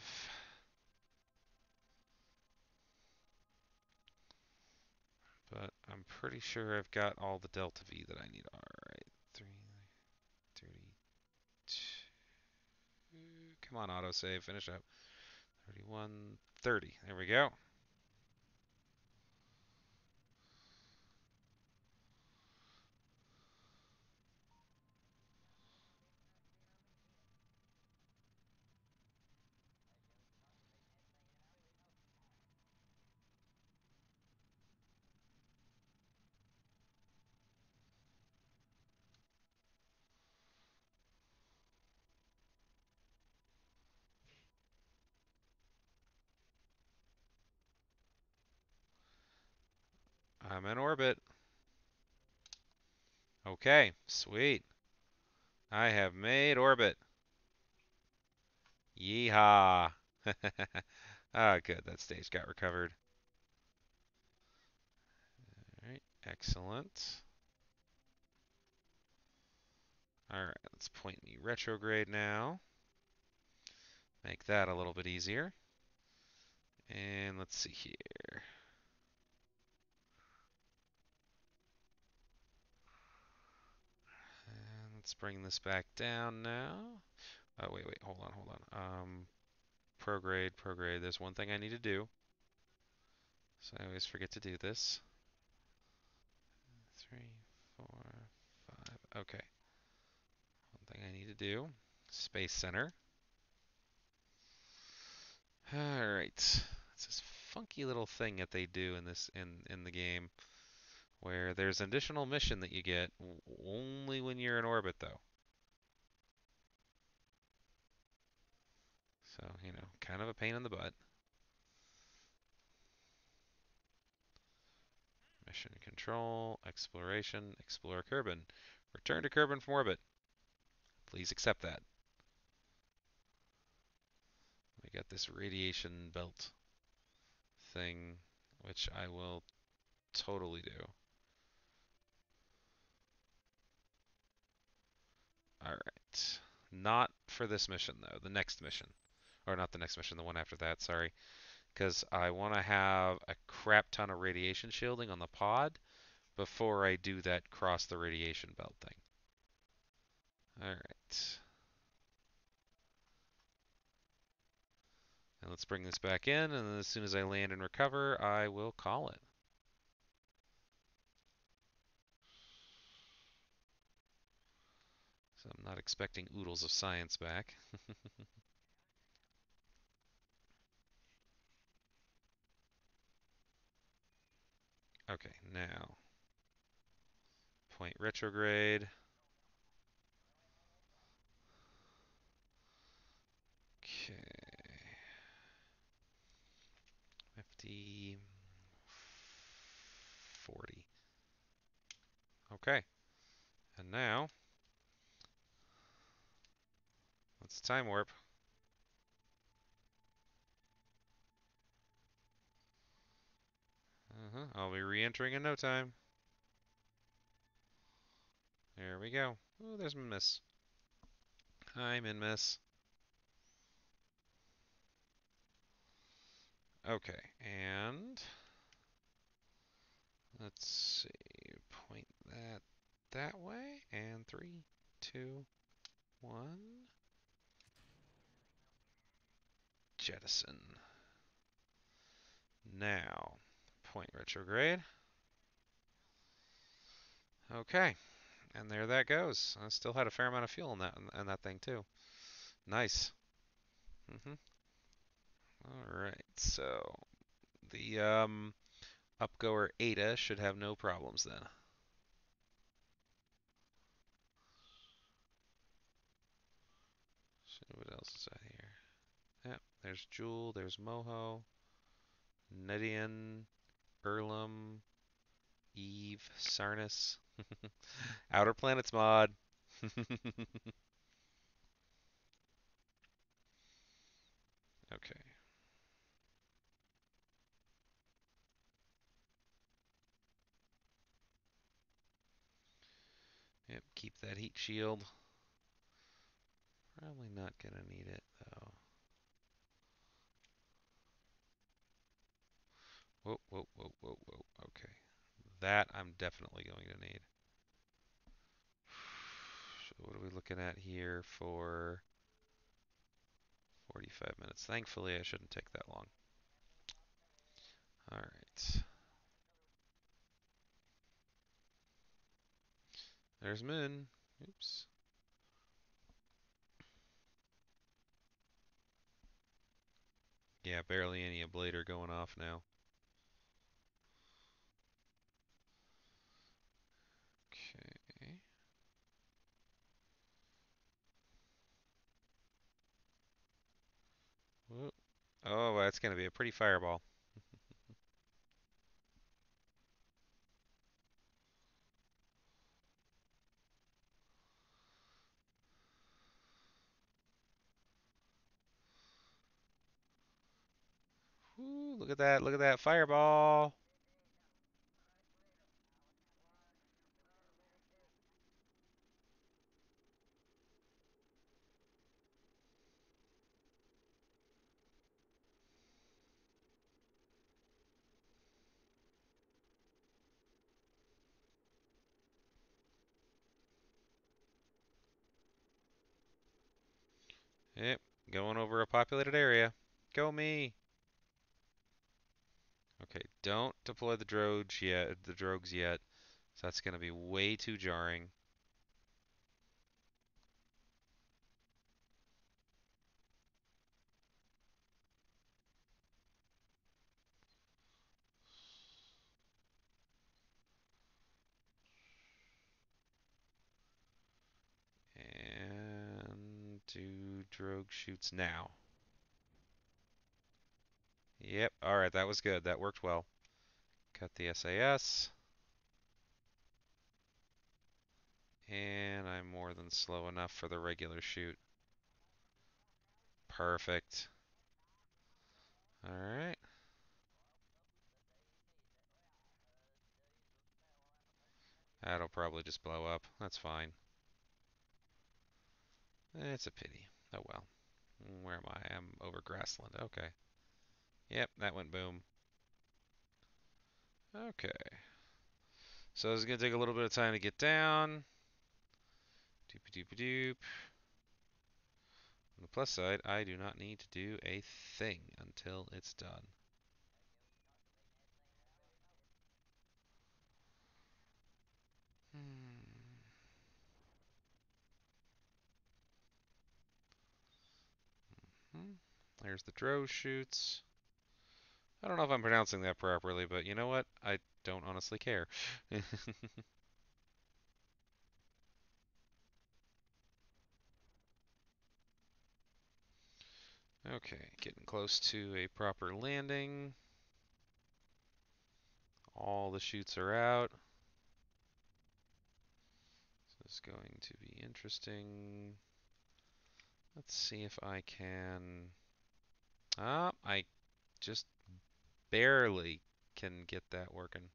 But I'm pretty sure I've got all the delta V that I need. Alright, 3, 32. Come on, autosave. Finish up. 31, 30. There we go. I'm in orbit. Okay, sweet. I have made orbit. Yeehaw. Ah, good. That stage got recovered. All right, excellent. All right, let's point me retrograde now. Make that a little bit easier. And let's see here. And let's bring this back down now. Oh, wait, hold on. Prograde. There's one thing I need to do. So I always forget to do this. 3, 4, 5. Okay. One thing I need to do. Space Center. All right. It's this funky little thing that they do in this in the game where there's an additional mission that you get only when you're in orbit though. So, kind of a pain in the butt. Mission control, exploration, explore Kerbin. Return to Kerbin from orbit. Please accept that. We got this radiation belt thing, which I will totally do. Alright. Not for this mission, though. The next mission. Or not the next mission, the one after that, sorry. Because I want to have a crap ton of radiation shielding on the pod before I do that cross the radiation belt thing. Alright. And let's bring this back in, and as soon as I land and recover, I will call it. So I'm not expecting oodles of science back. Okay, now point retrograde. Okay. 50, 40. Okay. And now let's time warp. I'll be re-entering in no time. There we go. Oh, there's Miss. Hi, Miss. Okay, and let's see. Point that way, and 3, 2, 1. Jettison. Now, point retrograde. Okay, and there that goes. I still had a fair amount of fuel in that thing too. Nice. All right, so the upgoer Ada should have no problems then. So what else is that here? Yep, there's Jewel, there's Moho, Nedian, Erlum, Eve, Sarnis. Outer Planets mod. Okay. Yep, keep that heat shield. Probably not gonna need it though. Whoa. Okay. That I'm definitely going to need. So what are we looking at here for 45 minutes? Thankfully, I shouldn't take that long. All right. There's Moon. Oops. Yeah, barely any ablator going off now. Okay. Whoop. Oh, that's going to be a pretty fireball. Ooh, look at that. Look at that fireball. Yep, going over a populated area. Go me. Okay, don't deploy the drogues yet. So that's going to be way too jarring. And do drogue shoots now. Yep, alright, that was good. That worked well. Cut the SAS. And I'm more than slow enough for the regular shoot. Perfect. Alright. That'll probably just blow up. That's fine. It's a pity. Oh well. Where am I? I'm over grassland. Okay. Yep, that went boom. Okay. So this is going to take a little bit of time to get down. Doopy doopy doop. On the plus side, I do not need to do a thing until it's done. Hmm. Hmm. There's the drow shoots. I don't know if I'm pronouncing that properly, but you know what? I don't honestly care. Okay, getting close to a proper landing. All the chutes are out. This is going to be interesting. Let's see if I can. Ah, I just barely can get that working.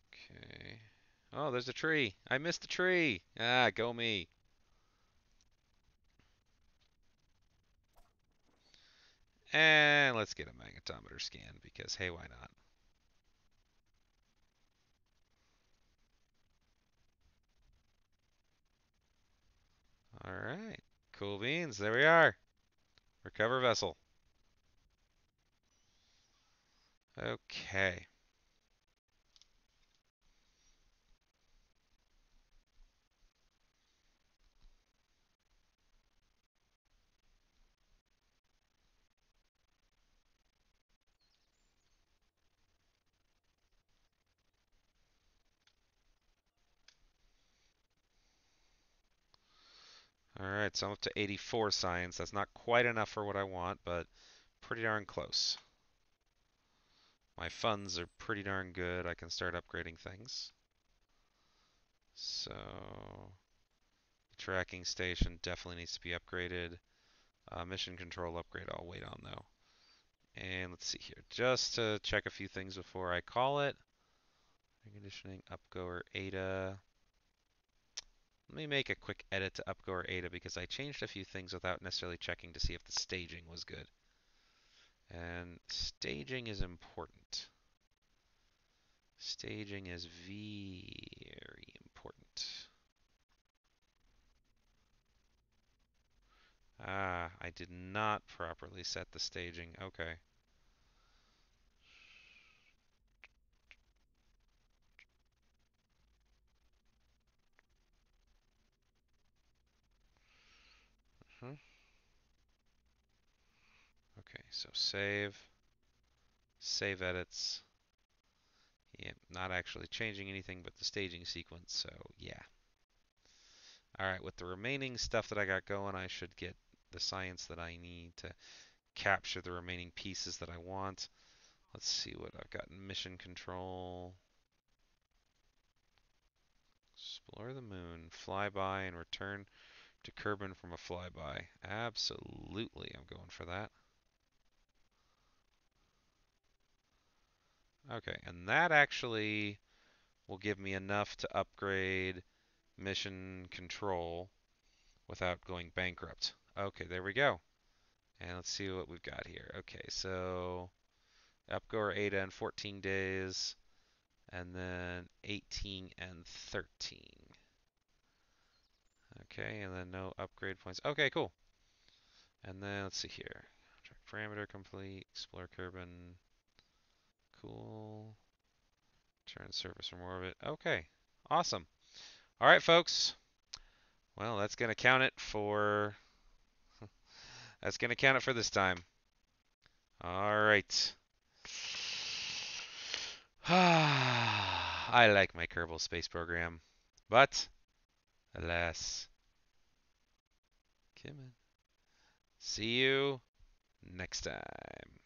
Okay. Oh, there's a tree. I missed the tree. Ah, go me. And let's get a magnetometer scan because hey, why not? All right. Cool beans. There we are. Recover vessel. Okay. All right, so I'm up to 84 science. That's not quite enough for what I want, but pretty darn close. My funds are pretty darn good. I can start upgrading things. So, the tracking station definitely needs to be upgraded. Mission control upgrade I'll wait on though. And let's see here, just to check a few things before I call it. Air conditioning, upgoer Ada. Let me make a quick edit to upgoer Ada because I changed a few things without necessarily checking to see if the staging was good. And staging is important. Staging is very important. Ah, I did not properly set the staging. Okay. Hmm. Okay, so save edits. Yeah, not actually changing anything but the staging sequence, so yeah. Alright, with the remaining stuff that I got going, I should get the science that I need to capture the remaining pieces that I want. Let's see what I've got in mission control. Explore the moon, fly by, and return to Kerbin from a flyby. Absolutely, I'm going for that. Okay, and that actually will give me enough to upgrade mission control without going bankrupt. Okay, there we go. And let's see what we've got here. Okay, so Upgo Ada in 14 days, and then 18 and 13. Okay, and then no upgrade points. Okay, cool. And then let's see here. Track parameter complete. Explore Kerbin. Cool. Turn surface from orbit. Okay, awesome. All right, folks. Well, that's gonna count it for. That's gonna count it for this time. All right. I like my Kerbal space program, but alas, come on. See you next time.